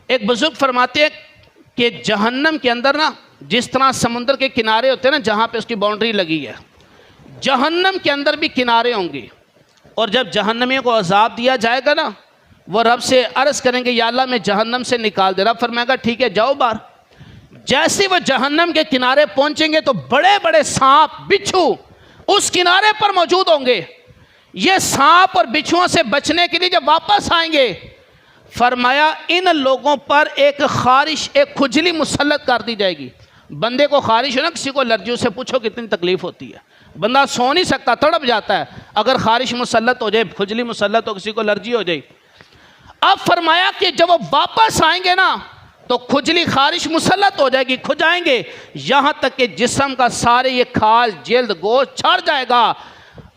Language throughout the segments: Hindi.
एक बुजुर्ग फरमाते हैं कि जहन्नम के अंदर ना जिस तरह समुद्र के किनारे होते हैं ना, जहाँ पे उसकी बाउंड्री लगी है, जहन्नम के अंदर भी किनारे होंगे। और जब जहन्नमियों को अजाब दिया जाएगा ना, वो रब से अर्ज़ करेंगे या अल्लाह मैं जहन्नम से निकाल दे। रब फरमाएगा ठीक है जाओ बाहर। जैसे वो जहन्नम के किनारे पहुंचेंगे तो बड़े बड़े सांप बिच्छू उस किनारे पर मौजूद होंगे। ये सांप और बिच्छुओं से बचने के लिए जब वापस आएंगे, फरमाया इन लोगों पर एक खारिश, एक खुजली मुसल्लत कर दी जाएगी। बंदे को खारिश हो ना, किसी को एलर्जी, से पूछो कितनी तकलीफ होती है, बंदा सो नहीं सकता, तड़प जाता है। अगर खारिश मुसल्लत हो जाए, खुजली मुसल्लत हो, किसी को एलर्जी हो जाए। अब फरमाया कि जब वो वापस आएंगे ना तो खुजली खारिश मुसल्लत हो जाएगी, खुजाएंगे, यहाँ तक कि जिस्म का सारे ये खाल जल्द गोश्त छड़ जाएगा।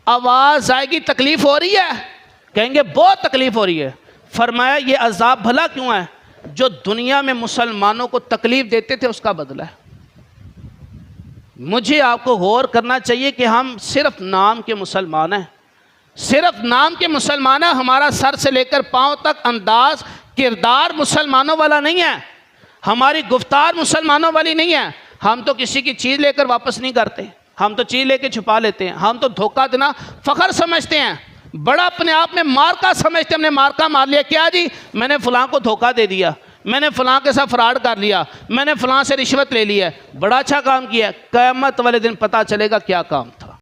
आवाज़ आएगी तकलीफ़ हो रही है, कहेंगे बहुत तकलीफ़ हो रही है। फरमाया ये अजाब भला क्यों है? जो दुनिया में मुसलमानों को तकलीफ़ देते थे उसका बदला है। मुझे आपको गौर करना चाहिए कि हम सिर्फ नाम के मुसलमान हैं, सिर्फ नाम के मुसलमान हैं। हमारा सर से लेकर पाँव तक अंदाज किरदार मुसलमानों वाला नहीं है, हमारी गुफ्तार मुसलमानों वाली नहीं है। हम तो किसी की चीज़ लेकर वापस नहीं करते, हम तो चीज़ लेकर छुपा लेते हैं। हम तो धोखा देना फ़ख्र समझते हैं, बड़ा अपने आप में मार्का समझते हैं। हमने मार्का मार लिया, क्या जी मैंने फ़लाँ को धोखा दे दिया, मैंने फ़लाँ के साथ फ्रॉड कर लिया, मैंने फ़लाँ से रिश्वत ले ली है, बड़ा अच्छा काम किया। क़यामत वाले दिन पता चलेगा क्या काम।